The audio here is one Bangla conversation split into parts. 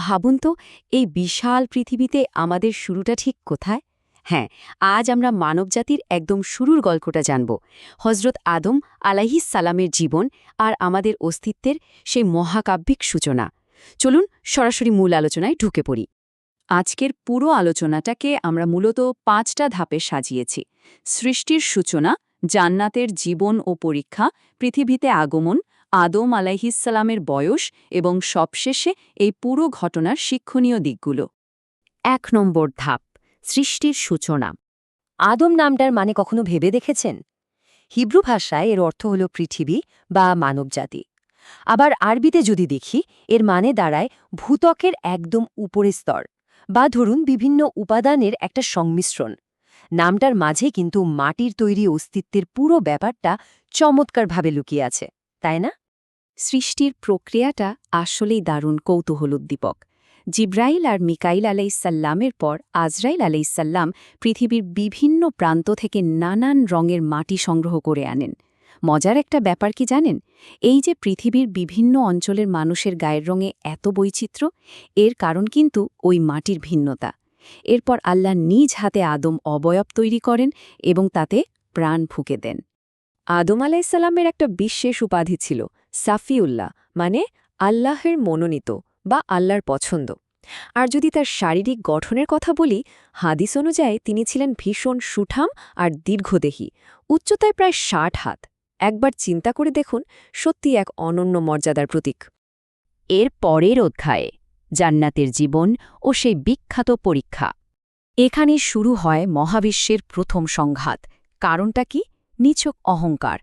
ভাবুন তো, এই বিশাল পৃথিবীতে আমাদের শুরুটা ঠিক কোথায়? হ্যাঁ, আজ আমরা মানবজাতির একদম শুরুর গল্পটা জানব। হজরত আদম আলাইহিস সালামের জীবন আর আমাদের অস্তিত্বের সেই মহাকাব্যিক সূচনা। চলুন সরাসরি মূল আলোচনায় ঢুকে পড়ি। আজকের পুরো আলোচনাটাকে আমরা মূলত 5টা ধাপে সাজিয়েছি। সৃষ্টির সূচনা, জান্নাতের জীবন ও পরীক্ষা, পৃথিবীতে আগমন, আদম আলাইহিসসালামের বয়স এবং সবশেষে এই পুরো ঘটনার শিক্ষণীয় দিকগুলো। ১ নম্বর ধাপ, সৃষ্টির সূচনা। আদম নামটার মানে কখনো ভেবে দেখেছেন? হিব্রু ভাষায় এর অর্থ হল পৃথিবী বা মানবজাতি। আবার আরবিতে যদি দেখি, এর মানে দাঁড়ায় ভূত্বকের একদম উপরের স্তর, বা ধরুন বিভিন্ন উপাদানের একটা সংমিশ্রণ। নামটার মাঝে কিন্তু মাটির তৈরি অস্তিত্বের পুরো ব্যাপারটা চমৎকারভাবে লুকিয়ে আছে, তাই না? সৃষ্টির প্রক্রিয়াটা আসলেই দারুণ কৌতূহলোদ্দীপক। জিব্রাইল আর মিকাইল আলাইসাল্লামের পর আজরাইল আলাইসাল্লাম পৃথিবীর বিভিন্ন প্রান্ত থেকে নানান রঙের মাটি সংগ্রহ করে আনেন। মজার একটা ব্যাপার কি জানেন? এই যে পৃথিবীর বিভিন্ন অঞ্চলের মানুষের গায়ের রঙে এত বৈচিত্র্য, এর কারণ কিন্তু ওই মাটির ভিন্নতা। এরপর আল্লাহ নিজ হাতে আদম অবয়ব তৈরি করেন এবং তাতে প্রাণ ফুঁকে দেন। আদম আলাইসাল্লামের একটা বিশেষ উপাধি ছিল সাফিউল্লাহ, মানে আল্লাহের মনোনীত বা আল্লাহর পছন্দ। আর যদি তার শারীরিক গঠনের কথা বলি, হাদিস অনুযায়ী তিনি ছিলেন ভীষণ সুঠাম আর দীর্ঘদেহী, উচ্চতায় প্রায় ৬০ হাত। একবার চিন্তা করে দেখুন, সত্যি এক অনন্য মর্যাদার প্রতীক। এর পরের অধ্যায়ে জান্নাতের জীবন ও সেই বিখ্যাত পরীক্ষা। এখানে শুরু হয় মহাবিশ্বের প্রথম সংঘাত। কারণটা কি? নিছক অহংকার।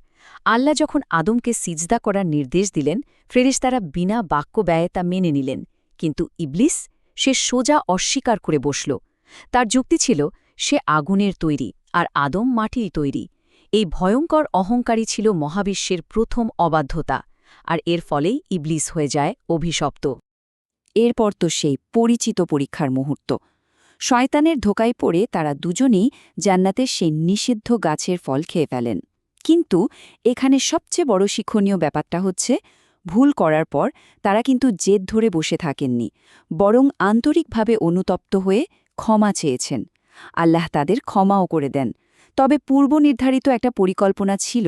আল্লাহ যখন আদমকে সিজদা করার নির্দেশ দিলেন, ফেরেশতারা বিনা বাক্য ব্যয়ে তা মেনে নিলেন। কিন্তু ইবলিস, সে সোজা অস্বীকার করে বসল। তার যুক্তি ছিল, সে আগুনের তৈরি আর আদম মাটির তৈরি। এই ভয়ঙ্কর অহংকারী ছিল মহাবিশ্বের প্রথম অবাধ্যতা, আর এর ফলেই ইবলিস হয়ে যায় অভিশপ্ত। এরপর তো সেই পরিচিত পরীক্ষার মুহূর্ত। শয়তানের ধোকায় পড়ে তারা দুজনেই জান্নাতের সেই নিষিদ্ধ গাছের ফল খেয়ে ফেলেন। কিন্তু এখানে সবচেয়ে বড় শিক্ষণীয় ব্যাপারটা হচ্ছে, ভুল করার পর তারা কিন্তু জেদ ধরে বসে থাকেননি, বরং আন্তরিকভাবে অনুতপ্ত হয়ে ক্ষমা চেয়েছেন। আল্লাহ তাদের ক্ষমাও করে দেন। তবে পূর্বনির্ধারিত একটা পরিকল্পনা ছিল,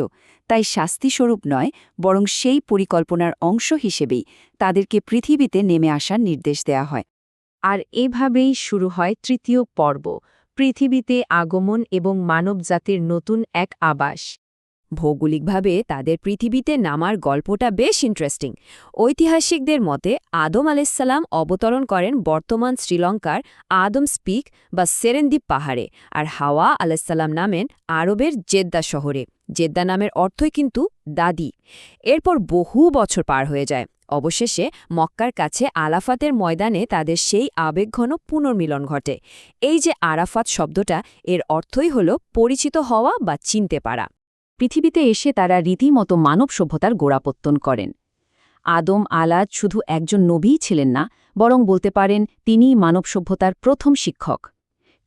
তাই শাস্তিস্বরূপ নয়, বরং সেই পরিকল্পনার অংশ হিসেবেই তাদেরকে পৃথিবীতে নেমে আসার নির্দেশ দেয়া হয়। আর এভাবেই শুরু হয় তৃতীয় পর্ব, পৃথিবীতে আগমন এবং মানবজাতির নতুন এক আবাস। ভৌগোলিকভাবে তাদের পৃথিবীতে নামার গল্পটা বেশ ইন্টারেস্টিং। ঐতিহাসিকদের মতে আদম আলাইসাল্লাম অবতরণ করেন বর্তমান শ্রীলঙ্কার আদম স্পিক বা সেরেনদ্বীপ পাহাড়ে, আর হাওয়া আলাইসাল্লাম নামেন আরবের জেদ্দা শহরে। জেদ্দা নামের অর্থই কিন্তু দাদি। এরপর বহু বছর পার হয়ে যায়। অবশেষে মক্কার কাছে আরাফাতের ময়দানে তাদের সেই আবেগঘন পুনর্মিলন ঘটে। এই যে আরাফাত শব্দটা, এর অর্থই হল পরিচিত হওয়া বা চিনতে পারা। পৃথিবীতে এসে তারা রীতিমতো মানব সভ্যতার গোড়াপত্তন করেন। আদম আলাদ শুধু একজন নবীই ছিলেন না, বরং বলতে পারেন তিনিই মানব সভ্যতার প্রথম শিক্ষক।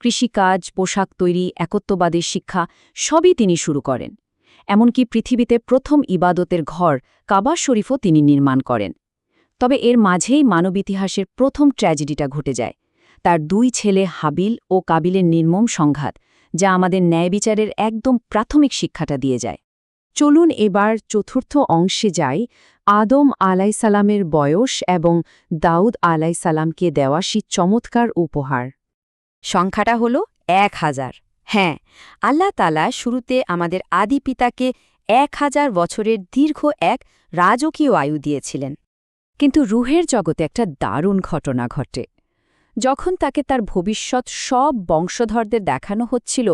কৃষিকাজ, পোশাক তৈরি, একত্ববাদের শিক্ষা সবই তিনি শুরু করেন। এমনকি পৃথিবীতে প্রথম ইবাদতের ঘর কাবা শরীফও তিনি নির্মাণ করেন। তবে এর মাঝেই মানব ইতিহাসের প্রথম ট্র্যাজেডিটা ঘটে যায়, তার 2 ছেলে হাবিল ও কাবিলের নির্মম সংঘাত, যা আমাদের ন্যায়বিচারের একদম প্রাথমিক শিক্ষাটা দিয়ে যায়। চলুন এবার চতুর্থ অংশে যাই, আদম আলাইসালামের বয়স এবং দাউদ আলাইসালামকে দেওয়া সেই চমৎকার উপহার। সংখ্যাটা হল 1000। হ্যাঁ, আল্লাহ তাআলা শুরুতে আমাদের আদি পিতাকে 1000 বছরের দীর্ঘ এক রাজকীয় আয়ু দিয়েছিলেন। কিন্তু রুহের জগতে একটা দারুণ ঘটনা ঘটে। যখন তাকে তার ভবিষ্যৎ সব বংশধরদের দেখানো হচ্ছিল,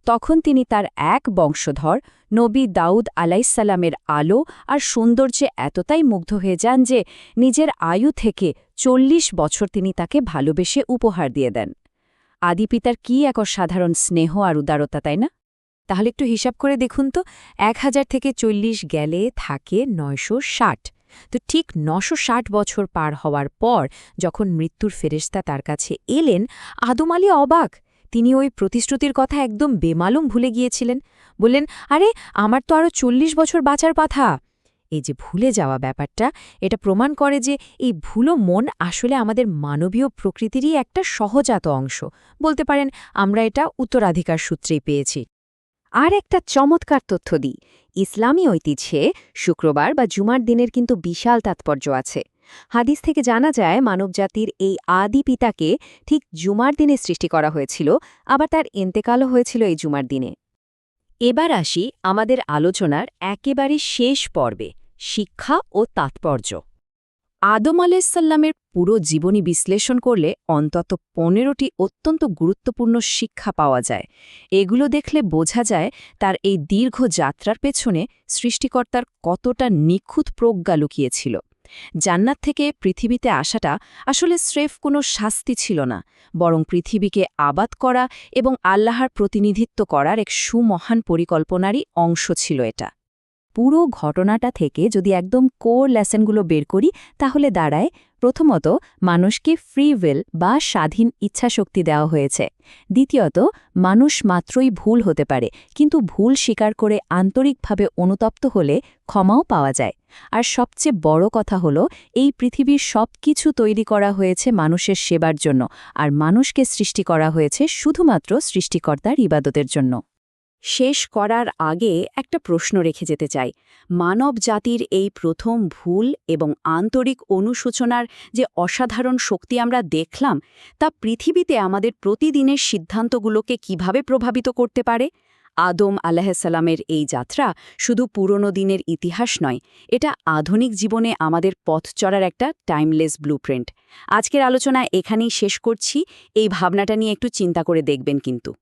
তখন তিনি তার এক বংশধর নবী দাউদ আলাইসাল্লামের আলো আর সৌন্দর্যে এতটাই মুগ্ধ হয়ে যান যে নিজের আয়ু থেকে 40 বছর তিনি তাকে ভালোবেসে উপহার দিয়ে দেন। আদিপিতার কি এক অসাধারণ স্নেহ আর উদারতা, তাই না? তাহলে একটু হিসাব করে দেখুন তো, 1000 থেকে 40 গেলে থাকে 960। তো ঠিক 960 বছর পার হওয়ার পর যখন মৃত্যুর ফেরেশতা তার কাছে এলেন, আদম আলী অবাক। তিনি ওই প্রতিশ্রুতির কথা একদম বেমালুম ভুলে গিয়েছিলেন। বললেন, আরে আমার তো আরও 40 বছর বাঁচার কথা। এই যে ভুলে যাওয়া ব্যাপারটা, এটা প্রমাণ করে যে এই ভুলো মন আসলে আমাদের মানবীয় প্রকৃতিরই একটা সহজাত অংশ। বলতে পারেন আমরা এটা উত্তরাধিকার সূত্রেই পেয়েছি। আর একটা চমৎকার তথ্য দিই, ইসলামী ঐতিহ্যে শুক্রবার বা জুমার দিনের কিন্তু বিশাল তাৎপর্য আছে। হাদিস থেকে জানা যায় মানবজাতির এই আদি পিতাকে ঠিক জুমার দিনে সৃষ্টি করা হয়েছিল, আবার তার ইন্তেকালও হয়েছিল এই জুমার দিনে। এবার আসি আমাদের আলোচনার একেবারে শেষ পর্বে, শিক্ষা ও তাৎপর্য। আদম আলাইসাল্লামের পুরো জীবনী বিশ্লেষণ করলে অন্তত ১৫টি অত্যন্ত গুরুত্বপূর্ণ শিক্ষা পাওয়া যায়। এগুলো দেখলে বোঝা যায় তার এই দীর্ঘ যাত্রার পেছনে সৃষ্টিকর্তার কতটা নিখুঁত প্রজ্ঞা লুকিয়েছিল। জান্নাত থেকে পৃথিবীতে আসাটা আসলে স্রেফ কোনো শাস্তি ছিল না, বরং পৃথিবীকে আবাদ করা এবং আল্লাহর প্রতিনিধিত্ব করার এক সুমহান পরিকল্পনারই অংশ ছিল এটা। পুরো ঘটনাটা থেকে যদি একদম কোর লেসনগুলো বের করি তাহলে দাঁড়ায়, প্রথমত মানুষকে ফ্রি উইল বা স্বাধীন ইচ্ছাশক্তি দেওয়া হয়েছে। দ্বিতীয়ত মানুষ মাত্রই ভুল হতে পারে, কিন্তু ভুল স্বীকার করে আন্তরিকভাবে অনুতপ্ত হলে ক্ষমাও পাওয়া যায়। আর সবচেয়ে বড় কথা হলো এই পৃথিবীর সব কিছু তৈরি করা হয়েছে মানুষের সেবার জন্য, আর মানুষকে সৃষ্টি করা হয়েছে শুধুমাত্র সৃষ্টিকর্তার ইবাদতের জন্য। শেষ করার আগে একটা প্রশ্ন রেখে যেতে চাই, মানব জাতির এই প্রথম ভুল এবং আন্তরিক অনুশোচনার যে অসাধারণ শক্তি আমরা দেখলাম, তা পৃথিবীতে আমাদের প্রতিদিনের সিদ্ধান্তগুলোকে কিভাবে প্রভাবিত করতে পারে? আদম আলাইহিসসালামের এই যাত্রা শুধু পুরনো দিনের ইতিহাস নয়, এটা আধুনিক জীবনে আমাদের পথ চলার একটা টাইমলেস ব্লুপ্রিন্ট। আজকের আলোচনা এখানেই শেষ করছি। এই ভাবনাটা নিয়ে একটু চিন্তা করে দেখবেন কিন্তু।